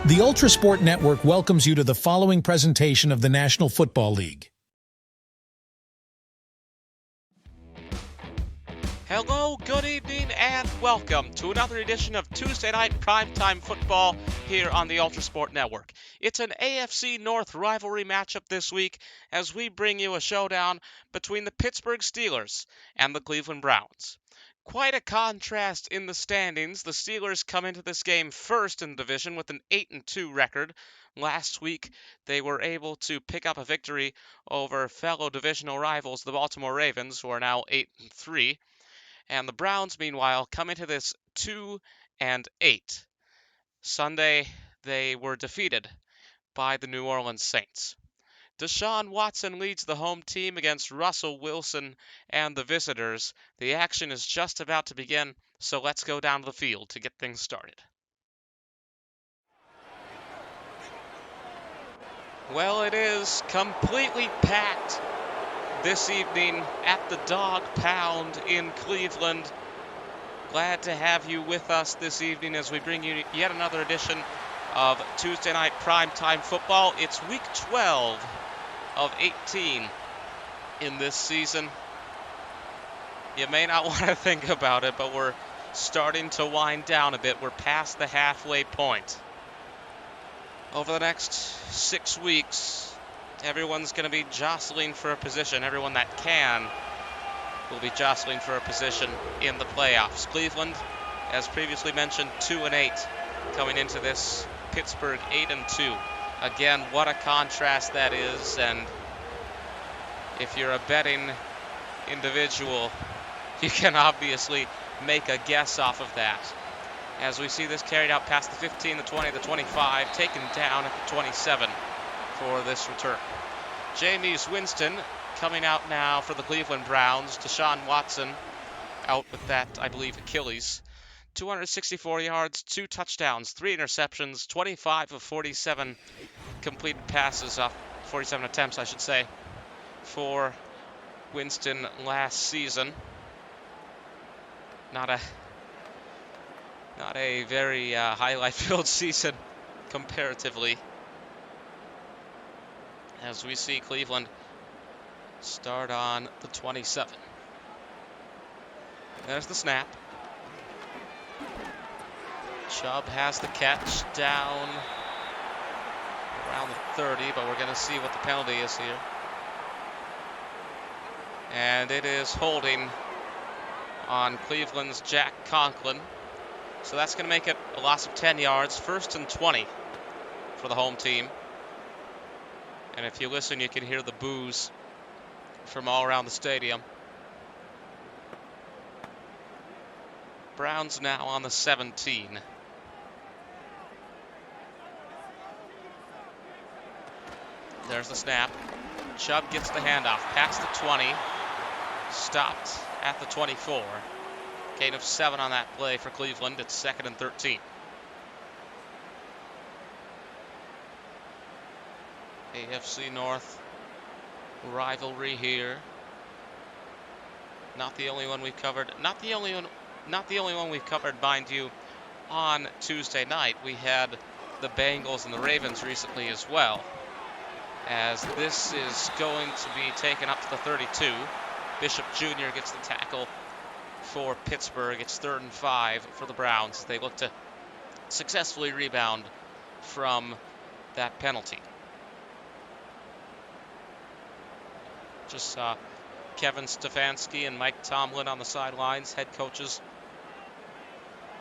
The ULTRASPORT Network welcomes you to the following presentation of the National Football League. Hello, good evening, and welcome to another edition of Tuesday Night Primetime Football here on the ULTRASPORT Network. It's an AFC North rivalry matchup this week as we bring you a showdown between the Pittsburgh Steelers and the Cleveland Browns. Quite a contrast in the standings. The Steelers come into this game first in the division with an 8-2 record. Last week, they were able to pick up a victory over fellow divisional rivals, the Baltimore Ravens, who are now 8-3. And the Browns, meanwhile, come into this 2-8. Sunday, they were defeated by the New Orleans Saints. Deshaun Watson leads the home team against Russell Wilson and the visitors. The action is just about to begin, so let's go down to the field to get things started. Well, it is completely packed this evening at the Dog Pound in Cleveland. Glad to have you with us this evening as we bring you yet another edition of Tuesday Night Primetime Football. It's week 12 of 18 in this season. You may not want to think about it, but we're starting to wind down a bit. We're past the halfway point. Over the next 6 weeks, everyone's going to be jostling for a position. Everyone that can will be jostling for a position in the playoffs. Cleveland, as previously mentioned, 2-8 coming into this. Pittsburgh 8-2. Again, what a contrast that is, and if you're a betting individual, you can obviously make a guess off of that. As we see this carried out past the 15, the 20, the 25, taken down at the 27 for this return. Jameis Winston coming out now for the Cleveland Browns. Deshaun Watson out with that, I believe, Achilles. 264 yards, 2 touchdowns, 3 interceptions, 25 of 47 completed passes off 47 attempts, I should say, for Winston last season. Not a very highlight-filled season comparatively, as we see Cleveland start on the 27. There's the snap. Chubb has the catch down around the 30, but we're going to see what the penalty is here. And it is holding on Cleveland's Jack Conklin. So that's going to make it a loss of 10 yards, 1st and 20 for the home team. And if you listen, you can hear the boos from all around the stadium. Browns now on the 17. There's the snap. Chubb gets the handoff past the 20. Stopped at the 24. Gain of 7 on that play for Cleveland. It's 2nd and 13. AFC North rivalry here. Not the only one we've covered. Not the only one we've covered, mind you, on Tuesday night. We had the Bengals and the Ravens recently as well. As this is going to be taken up to the 32. Bishop Jr. gets the tackle for Pittsburgh. It's 3rd and 5 for the Browns as they look to successfully rebound from that penalty. Just saw Kevin Stefanski and Mike Tomlin on the sidelines, head coaches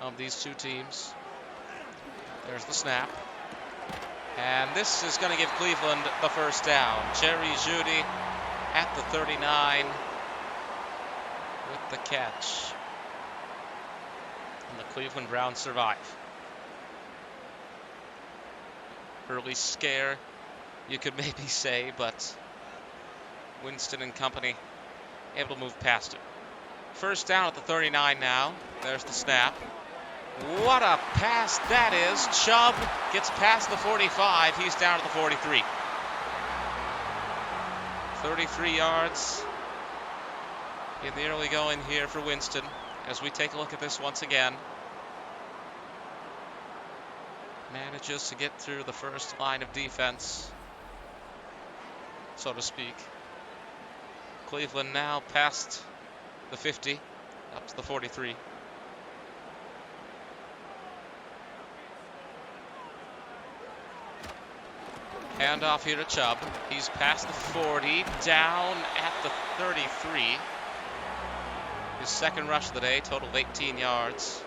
of these two teams. There's the snap. And this is going to give Cleveland the first down. Jerry Jeudy at the 39 with the catch. And the Cleveland Browns survive. Early scare, you could maybe say, but Winston and company able to move past it. First down at the 39 now. There's the snap. What a pass that is. Chubb gets past the 45. He's down at the 43. 33 yards in the early going here for Winston as we take a look at this once again. manages to get through the first line of defense, so to speak. Cleveland now past the 50, up to the 43. Handoff here to Chubb. He's past the 40, down at the 33. His second rush of the day, total of 18 yards.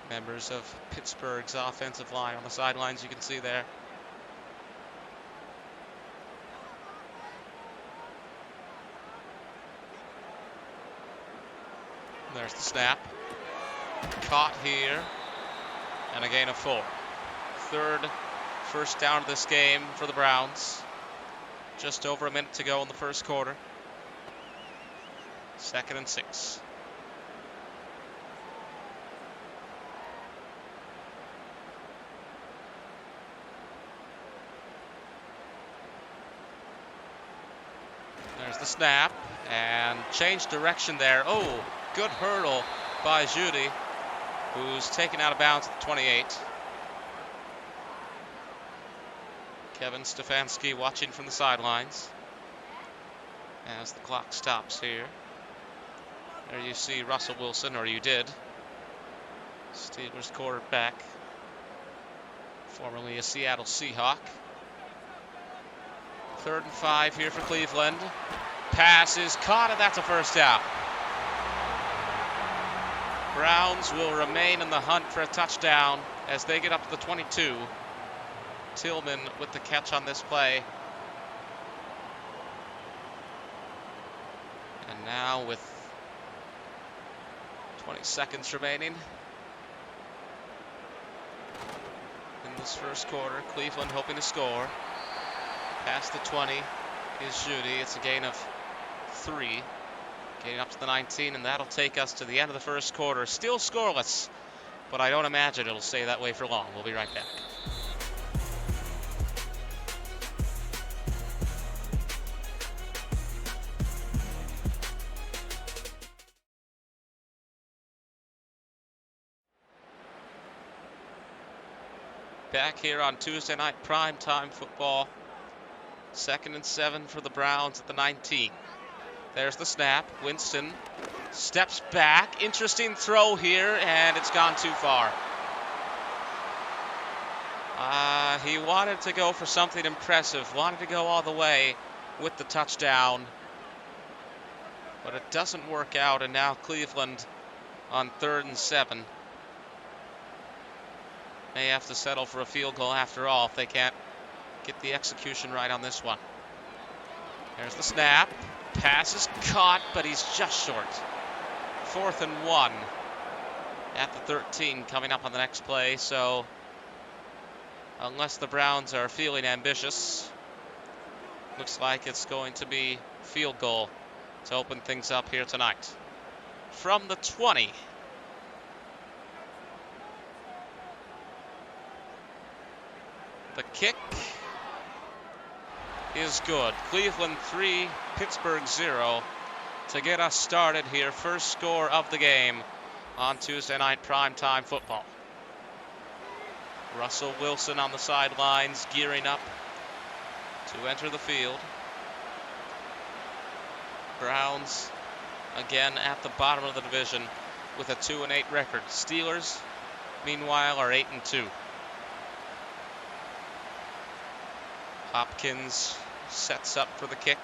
Members of Pittsburgh's offensive line on the sidelines, you can see there. There's the snap. Caught here. And a gain of 4. Third first down of this game for the Browns. Just over a minute to go in the first quarter. 2nd and 6. There's the snap, and change direction there. Oh, good hurdle by Judy, who's taken out of bounds at the 28. Kevin Stefanski watching from the sidelines as the clock stops here. There you see Russell Wilson, or you did. Steelers quarterback, formerly a Seattle Seahawk. 3rd and 5 here for Cleveland. Pass is caught, and that's a first down. Browns will remain in the hunt for a touchdown as they get up to the 22. Tillman with the catch on this play. And now with 20 seconds remaining in this first quarter, Cleveland hoping to score. Past the 20 is Judy. It's a gain of 3. Getting up to the 19, and that'll take us to the end of the first quarter. Still scoreless, but I don't imagine it'll stay that way for long. We'll be right back. Back here on Tuesday Night Primetime Football. 2nd and 7 for the Browns at the 19. There's the snap. Winston steps back. Interesting throw here, and it's gone too far. He wanted to go for something impressive, wanted to go all the way with the touchdown, but it doesn't work out, and now Cleveland on 3rd and 7 may have to settle for a field goal after all if they can't get the execution right on this one. There's the snap. Pass is caught, but he's just short. 4th and 1 at the 13 coming up on the next play. So unless the Browns are feeling ambitious, looks like it's going to be field goal to open things up here tonight. From the 20. The kick is good. Cleveland 3, Pittsburgh 0 to get us started here. First score of the game on Tuesday Night Primetime Football. Russell Wilson on the sidelines, gearing up to enter the field. Browns again at the bottom of the division with a 2-8 record. Steelers, meanwhile, are 8-2. Hopkins sets up for the kick.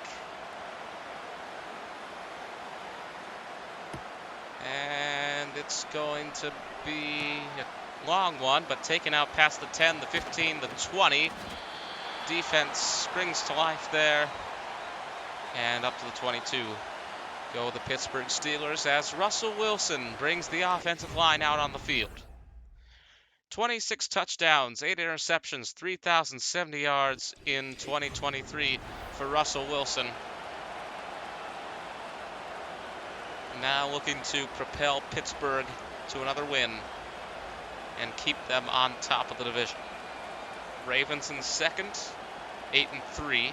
And it's going to be a long one, but taken out past the 10, the 15, the 20. Defense springs to life there. And up to the 22 go the Pittsburgh Steelers as Russell Wilson brings the offensive line out on the field. 26 touchdowns, 8 interceptions, 3,070 yards in 2023 for Russell Wilson. Now looking to propel Pittsburgh to another win and keep them on top of the division. Ravens in second, 8-3,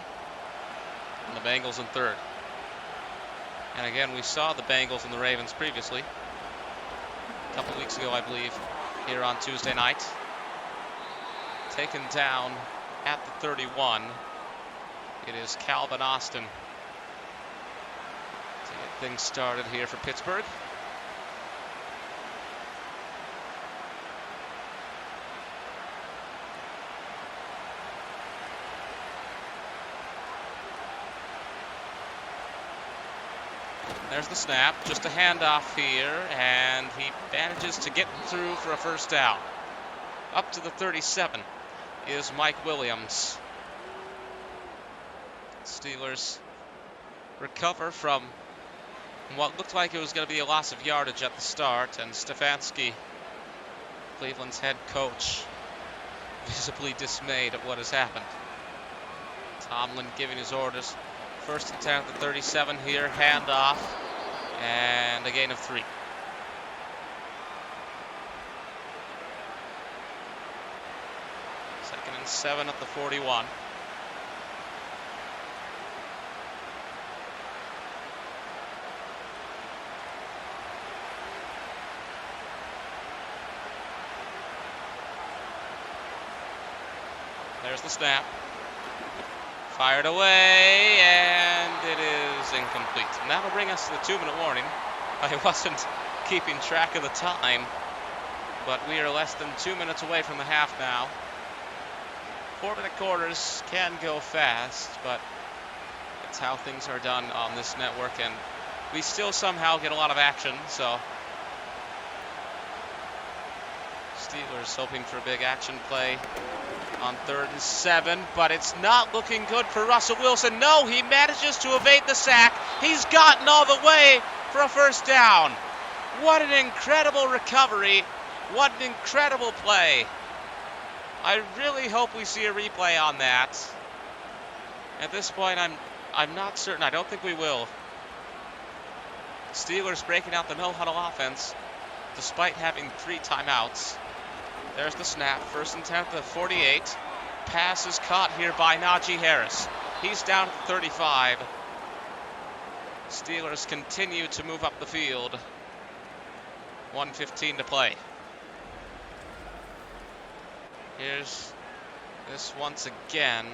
and the Bengals in third. And again, we saw the Bengals and the Ravens previously. a couple weeks ago, I believe, here on Tuesday night. Taken down at the 31. It is Calvin Austin to get things started here for Pittsburgh. There's the snap, just a handoff here, and he manages to get through for a first down. Up to the 37 is Mike Williams. Steelers recover from what looked like it was going to be a loss of yardage at the start, and Stefanski, Cleveland's head coach, visibly dismayed at what has happened. Tomlin giving his orders. First and 10 at the 37 here, handoff, and a gain of 3. Second and 7 at the 41. There's the snap. Fired away, and it is incomplete. And that'll bring us to the 2-minute warning. I wasn't keeping track of the time, but we are less than 2 minutes away from the half now. 4-minute quarters can go fast, but it's how things are done on this network, and we still somehow get a lot of action, so Steelers hoping for a big action play on 3rd and 7, but it's not looking good for Russell Wilson. No, he manages to evade the sack. He's gotten all the way for a first down. What an incredible recovery. What an incredible play. I really hope we see a replay on that. At this point, I'm not certain. I don't think we will. Steelers breaking out the no-huddle offense despite having 3 timeouts. There's the snap. First and 10 at the 48. Pass is caught here by Najee Harris. He's down at the 35. Steelers continue to move up the field. 1:15 to play. Here's this once again.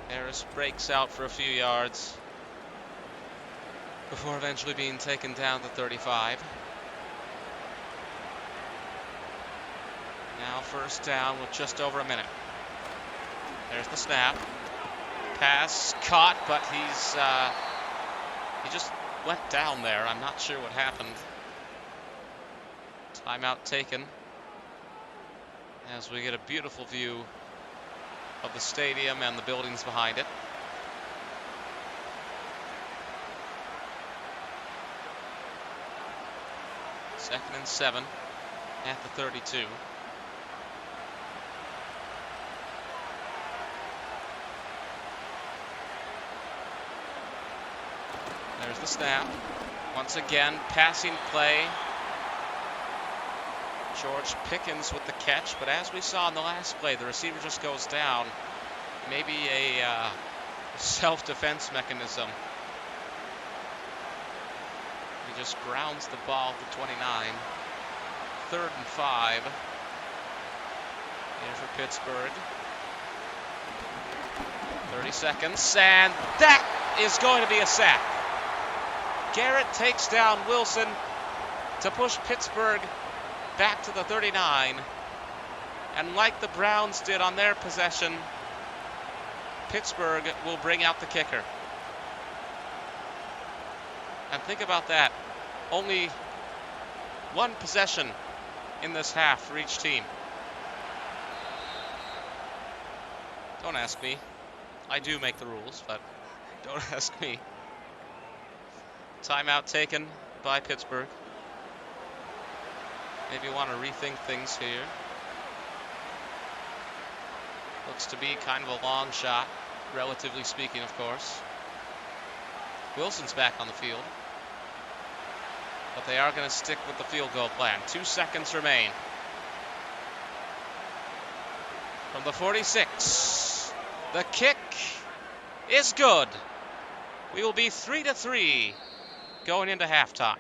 Harris breaks out for a few yards before eventually being taken down to 35. Now first down with just over a minute. There's the snap. Pass caught, but he just went down there. I'm not sure what happened. Timeout taken as we get a beautiful view of the stadium and the buildings behind it. Second and 7 at the 32. There's the snap. Once again, passing play. George Pickens with the catch, but as we saw in the last play, the receiver just goes down. Maybe a self-defense mechanism. He just grounds the ball to 29. 3rd and 5 here for Pittsburgh. 30 seconds, and that is going to be a sack. Garrett takes down Wilson to push Pittsburgh back to the 39. And like the Browns did on their possession, Pittsburgh will bring out the kicker. And think about that. Only one possession in this half for each team. Don't ask me. I do make the rules, but don't ask me. Timeout taken by Pittsburgh. Maybe want to rethink things here. Looks to be kind of a long shot, relatively speaking, of course. Wilson's back on the field. But they are going to stick with the field goal plan. 2 seconds remain. From the 46. The kick is good. We will be 3-3 going into halftime.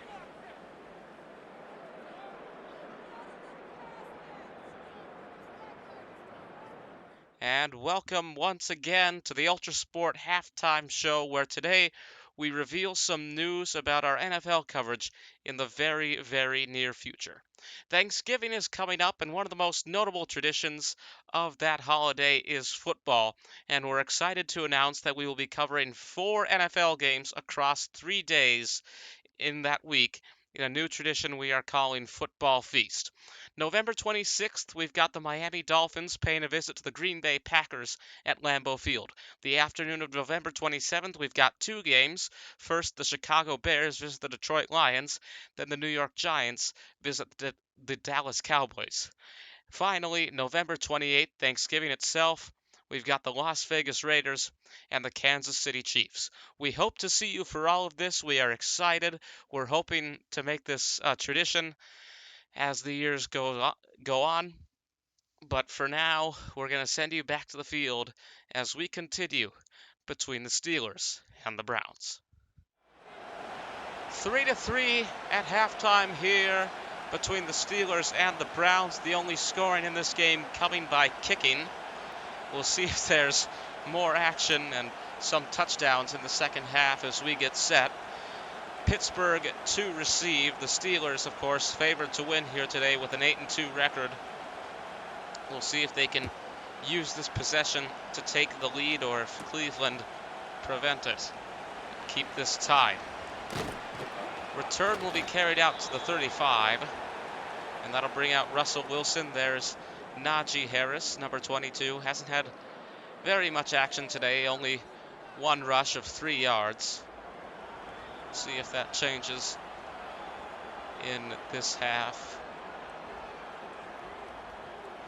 And welcome once again to the ULTRASPORT halftime show, where today we reveal some news about our NFL coverage in the very, very near future. Thanksgiving is coming up, and one of the most notable traditions of that holiday is football. And we're excited to announce that we will be covering 4 NFL games across 3 days in that week in a new tradition we are calling Football Feast. November 26th, we've got the Miami Dolphins paying a visit to the Green Bay Packers at Lambeau Field. The afternoon of November 27th, we've got 2 games. First, the Chicago Bears visit the Detroit Lions. Then the New York Giants visit the Dallas Cowboys. Finally, November 28th, Thanksgiving itself, we've got the Las Vegas Raiders and the Kansas City Chiefs. We hope to see you for all of this. We are excited. We're hoping to make this a tradition as the years go on. But for now, we're going to send you back to the field as we continue between the Steelers and the Browns. 3-3 at halftime here between the Steelers and the Browns. The only scoring in this game coming by kicking. We'll see if there's more action and some touchdowns in the second half as we get set. Pittsburgh to receive. The Steelers, of course, favored to win here today with an 8-2 record. We'll see if they can use this possession to take the lead, or if Cleveland prevent it. Keep this tied. Return will be carried out to the 35, and that'll bring out Russell Wilson. There's Najee Harris, number 22. Hasn't had very much action today, only 1 rush of 3 yards. See if that changes in this half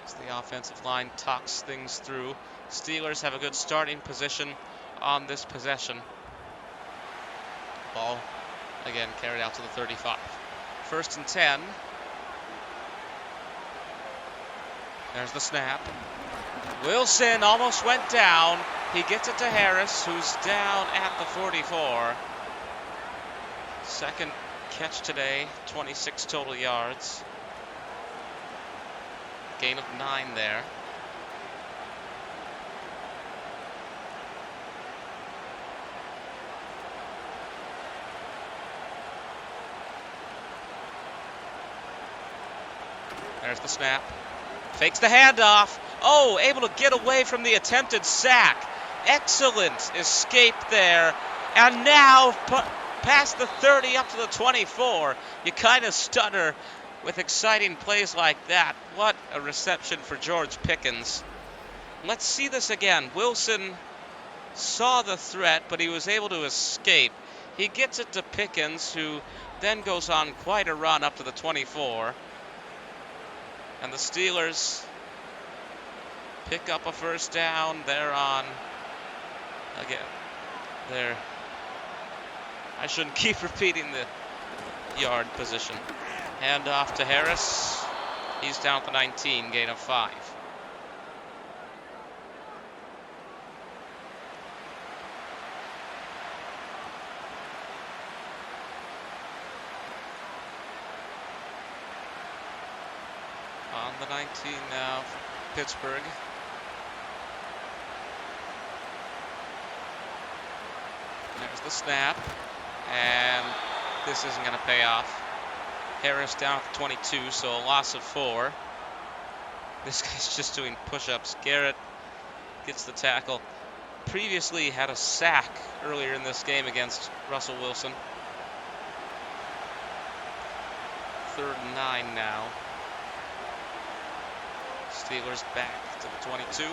as the offensive line talks things through. Steelers have a good starting position on this possession. Ball again carried out to the 35. 1st and 10. There's the snap. Wilson almost went down. He gets it to Harris, who's down at the 44. Second catch today, 26 total yards. Gain of 9 there. There's the snap. Fakes the handoff. Oh, able to get away from the attempted sack. Excellent escape there. And now past the 30 up to the 24. You kind of stutter with exciting plays like that. What a reception for George Pickens. Let's see this again. Wilson saw the threat, but he was able to escape. He gets it to Pickens, who then goes on quite a run up to the 24. And the Steelers pick up a 1st down. They're on, again, they're, I shouldn't keep repeating the yard position. Hand off to Harris. He's down at the 19, gain of 5. On the 19 now for Pittsburgh. There's the snap, and this isn't going to pay off. Harris down at the 22, so a loss of 4. This guy's just doing push-ups. Garrett gets the tackle. Previously had a sack earlier in this game against Russell Wilson. 3rd and 9 now. Steelers back to the 22.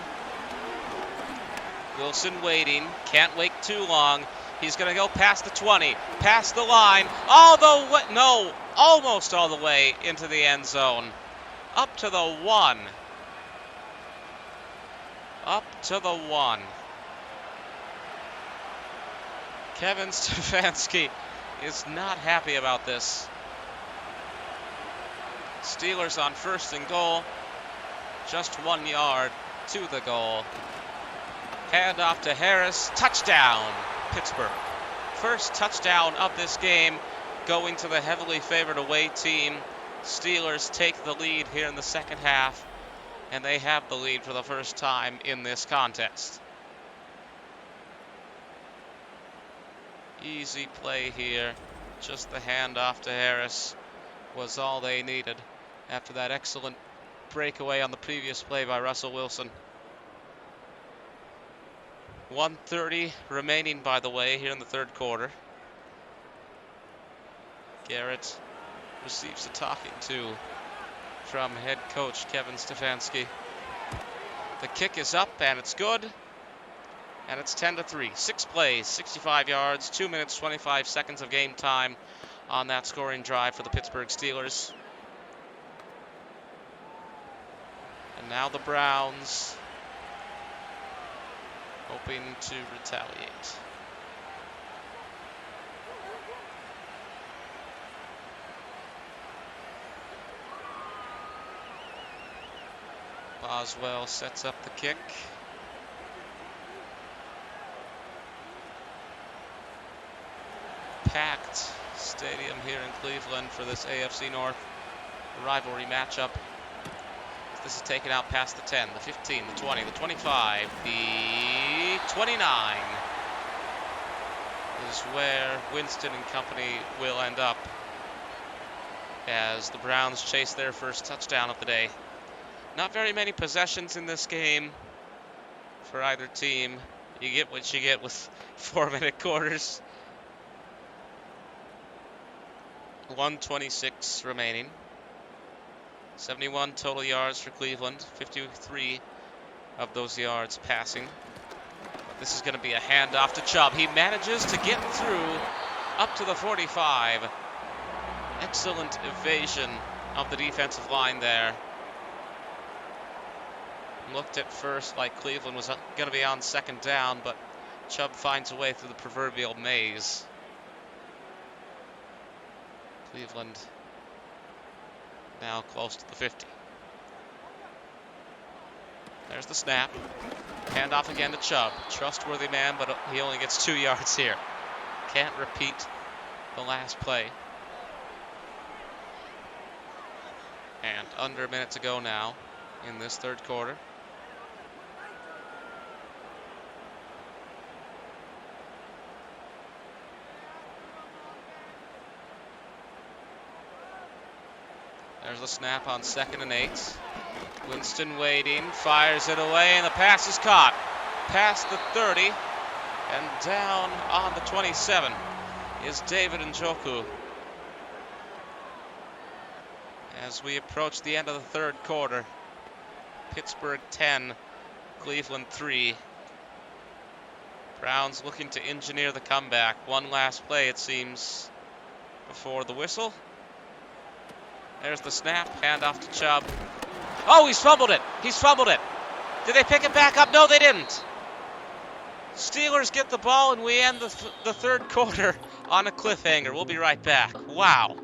Wilson waiting. Can't wait too long. He's going to go past the 20, past the line, all the way, no, almost all the way into the end zone. Up to the 1. Up to the 1. Kevin Stefanski is not happy about this. Steelers on 1st and goal. Just 1 yard to the goal. Hand off to Harris. Touchdown, Pittsburgh. First touchdown of this game going to the heavily favored away team. Steelers take the lead here in the second half, and they have the lead for the first time in this contest. Easy play here. Just the handoff to Harris was all they needed after that excellent breakaway on the previous play by Russell Wilson. 1:30 remaining, by the way, here in the third quarter. Garrett receives a talking to from head coach Kevin Stefanski. The kick is up, and it's good. And it's 10-3. 6 plays, 65 yards, 2 minutes, 25 seconds of game time on that scoring drive for the Pittsburgh Steelers. And now the Browns hoping to retaliate. Boswell sets up the kick. Packed stadium here in Cleveland for this AFC North rivalry matchup. This is taken out past the 10, the 15, the 20, the 25, the 29 is where Winston and company will end up as the Browns chase their first touchdown of the day. Not very many possessions in this game for either team. You get what you get with 4-minute quarters. 1:26 remaining. 71 total yards for Cleveland, 53 of those yards passing. But this is going to be a handoff to Chubb. He manages to get through up to the 45. Excellent evasion of the defensive line there. Looked at first like Cleveland was going to be on second down, but Chubb finds a way through the proverbial maze. Cleveland now close to the 50. There's the snap. Handoff again to Chubb. Trustworthy man, but he only gets 2 yards here. Can't repeat the last play. And under a minute to go now in this third quarter. There's the snap on 2nd and 8. Winston waiting, fires it away, and the pass is caught. Past the 30, and down on the 27 is David Njoku. As we approach the end of the third quarter, Pittsburgh 10, Cleveland 3. Browns looking to engineer the comeback. One last play, it seems, before the whistle. There's the snap, handoff to Chubb. Oh, he's fumbled it. He's fumbled it. Did they pick it back up? No, they didn't. Steelers get the ball, and we end the third quarter on a cliffhanger. We'll be right back. Wow.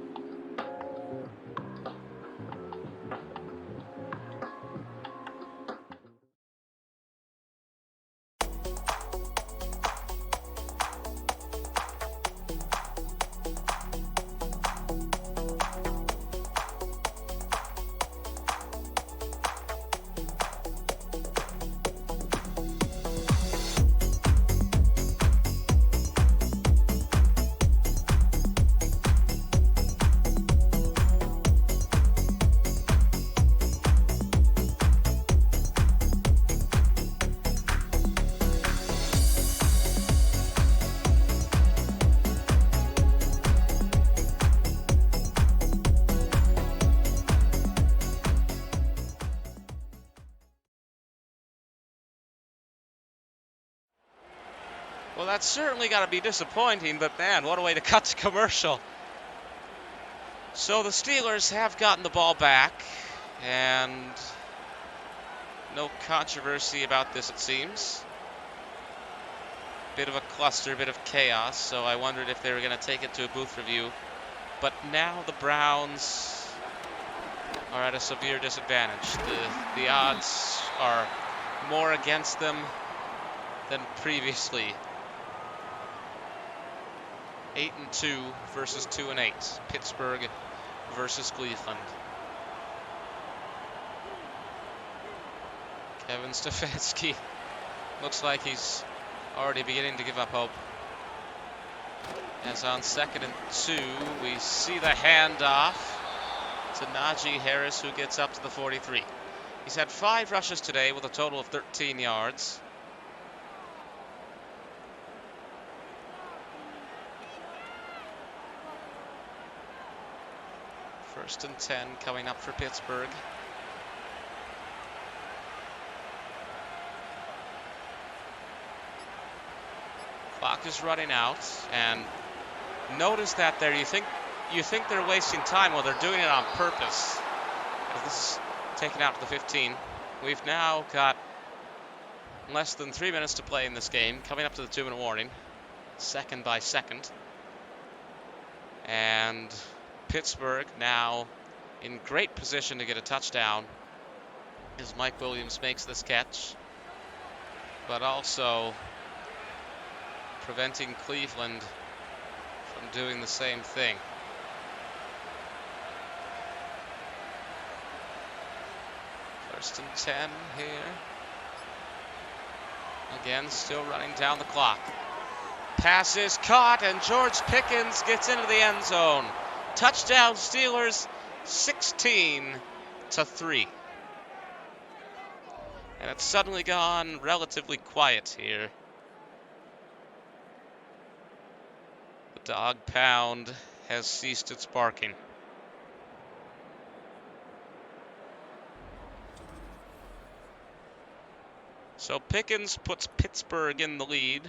Well, that's certainly got to be disappointing, but man, what a way to cut to commercial. So the Steelers have gotten the ball back, and no controversy about this, it seems. Bit of a cluster, bit of chaos, so I wondered if they were going to take it to a booth review. But now the Browns are at a severe disadvantage. The odds are more against them than previously. 8-2 versus 2-8. Pittsburgh versus Cleveland. Kevin Stefanski looks like he's already beginning to give up hope. As on 2nd and 2, we see the handoff to Najee Harris, who gets up to the 43. He's had 5 rushes today with a total of 13 yards. First and 10 coming up for Pittsburgh. Clock is running out, and notice that there. You think they're wasting time. Well, they're doing it on purpose. This is taken out to the 15. We've now got less than 3 minutes to play in this game, coming up to the 2-minute warning, second by second. And Pittsburgh now in great position to get a touchdown as Mike Williams makes this catch, but also preventing Cleveland from doing the same thing. First and 10 here. Again, still running down the clock. Pass is caught, and George Pickens gets into the end zone. Touchdown Steelers, 16-3. And it's suddenly gone relatively quiet here. The dog pound has ceased its barking. So Pickens puts Pittsburgh in the lead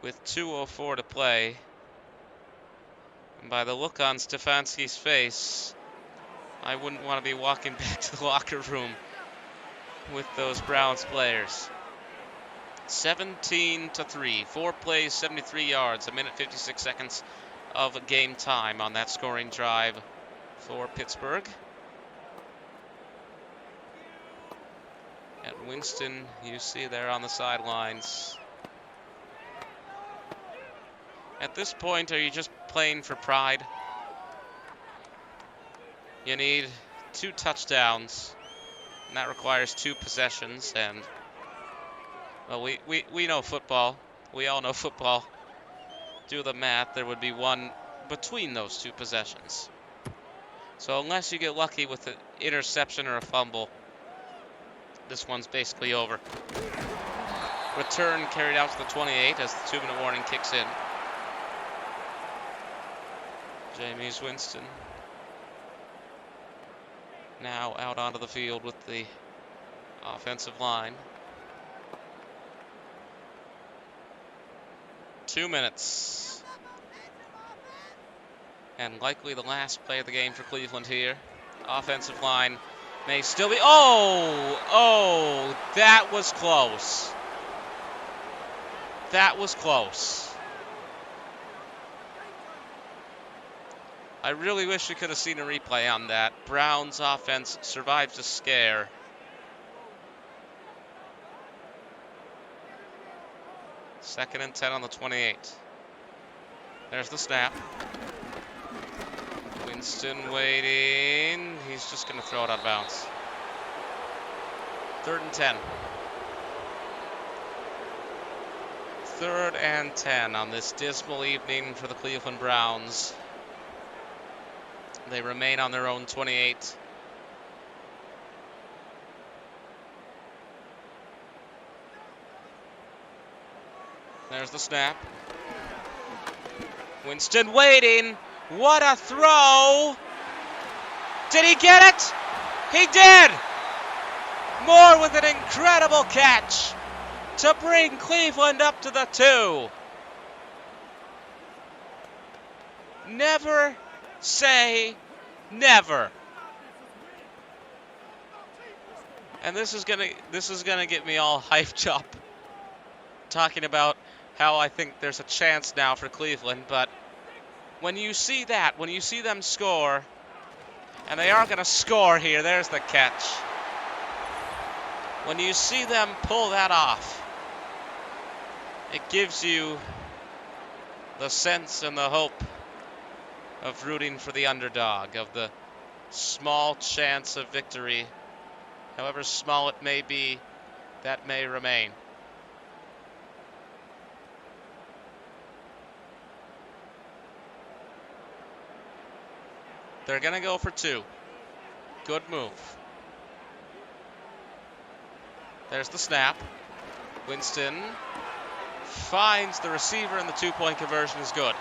with 2:04 to play. And by the look on Stefanski's face, I wouldn't want to be walking back to the locker room with those Browns players. 17-3, 4 plays, 73 yards, 1:56 seconds of game time on that scoring drive for Pittsburgh. And Winston, you see there on the sidelines. At this point, are you just playing for pride? You need 2 touchdowns, and that requires 2 possessions. And well, we know football. We all know football. Do the math, there would be 1 between those 2 possessions. So unless you get lucky with an interception or a fumble, this one's basically over. Return carried out to the 28 as the 2-minute warning kicks in. Jameis Winston now out onto the field with the offensive line. 2 minutes. And likely the last play of the game for Cleveland here. Offensive line may still be... Oh, that was close. That was close. I really wish we could have seen a replay on that. Browns offense survives a scare. Second and 10 on the 28. There's the snap. Winston waiting. He's just going to throw it out of bounds. 3rd and 10. 3rd and 10 on this dismal evening for the Cleveland Browns. They remain on their own 28. There's the snap. Winston waiting. What a throw! Did he get it? He did! Moore with an incredible catch to bring Cleveland up to the 2. Never say never. And this is gonna get me all hyped up, talking about how I think there's a chance now for Cleveland. But when you see that, when you see them score, and they are gonna score here, there's the catch. When you see them pull that off, it gives you the sense and the hope of rooting for the underdog, of the small chance of victory, however small it may be, that may remain. They're going to go for 2. Good move. There's the snap. Winston finds the receiver, and the 2-point conversion is good.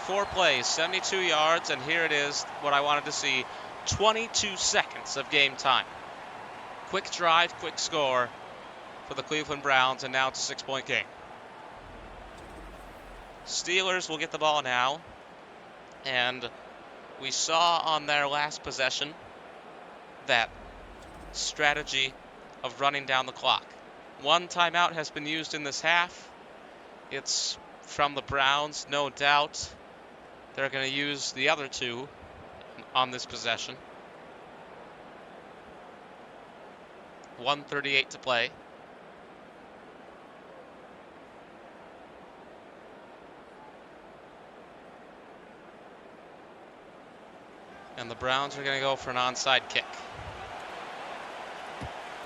4 plays, 72 yards, and here it is, what I wanted to see, 22 seconds of game time. Quick drive, quick score for the Cleveland Browns, and now it's a 6-point game. Steelers will get the ball now, and we saw on their last possession that strategy of running down the clock. 1 timeout has been used in this half. It's from the Browns, no doubt. They're going to use the other 2 on this possession. 1:38 to play. And the Browns are going to go for an onside kick.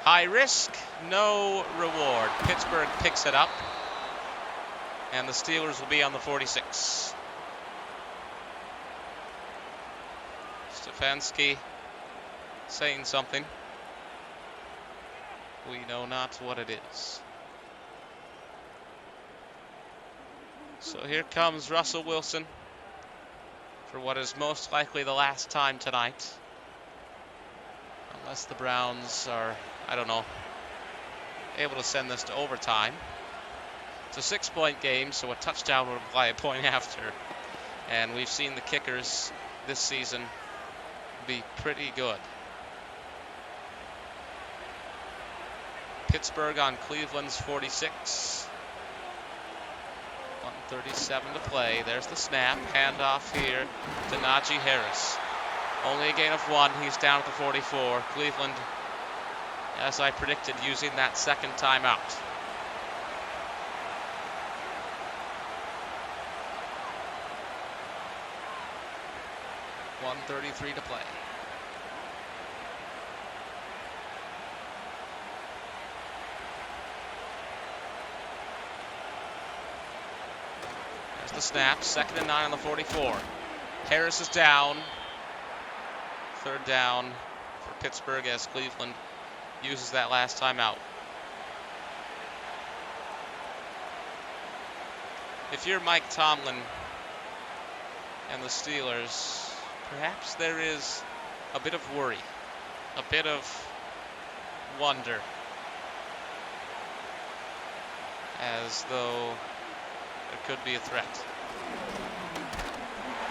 High risk, no reward. Pittsburgh picks it up, and the Steelers will be on the 46. Stefanski saying something. We know not what it is. So here comes Russell Wilson for what is most likely the last time tonight. Unless the Browns are, I don't know, able to send this to overtime. It's a 6-point game, so a touchdown would imply a point after. And we've seen the kickers this season be pretty good. Pittsburgh on Cleveland's 46. 1:37 to play. There's the snap. Handoff here to Najee Harris. Only a gain of 1. He's down at the 44. Cleveland, as I predicted, using that second timeout. .133 to play. There's the snap. 2nd and 9 on the 44. Harris is down. 3rd down for Pittsburgh as Cleveland uses that last timeout. If you're Mike Tomlin and the Steelers, perhaps there is a bit of worry, a bit of wonder, as though there could be a threat.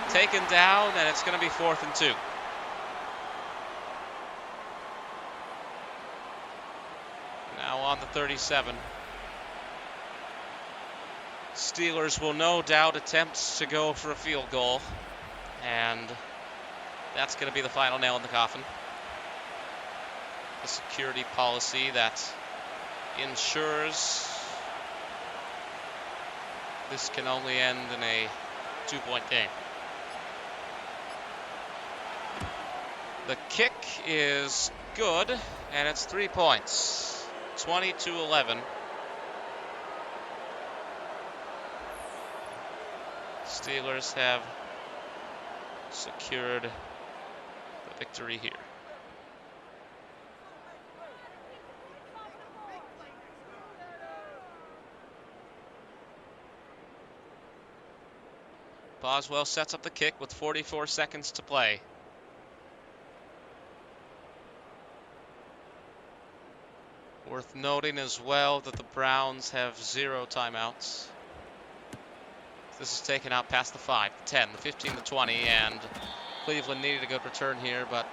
Taken down, and it's going to be 4th and 2. Now on the 37. Steelers will no doubt attempt to go for a field goal, and that's going to be the final nail in the coffin. A security policy that ensures this can only end in a 2-point game. The kick is good, and it's 3 points. 20-11. Steelers have secured the victory here. Boswell sets up the kick with 44 seconds to play. Worth noting as well that the Browns have 0 timeouts. This is taken out past the 5, the 10, the 15, the 20, and Cleveland needed a good return here, but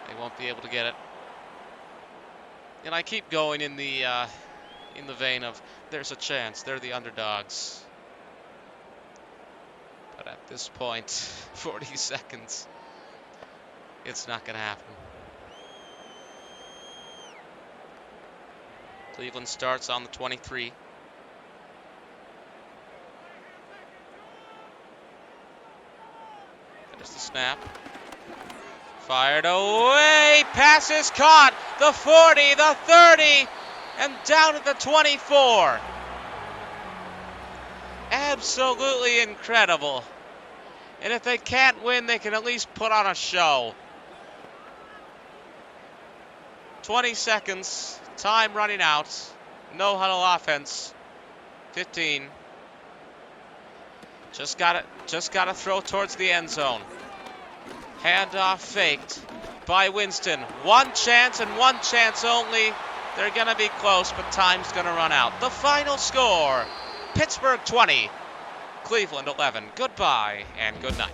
they won't be able to get it. And I keep going in the vein of there's a chance, they're the underdogs. But at this point, 40 seconds, it's not going to happen. Cleveland starts on the 23. Snap. Fired away. Pass is caught. The 40, the 30, and down at the 24. Absolutely incredible. And if they can't win, they can at least put on a show. 20 seconds. Time running out. No huddle offense. 15. Just gotta throw towards the end zone. Handoff faked by Winston. One chance and one chance only. They're gonna be close, but time's gonna run out. The final score, Pittsburgh 20, Cleveland 11. Goodbye and good night.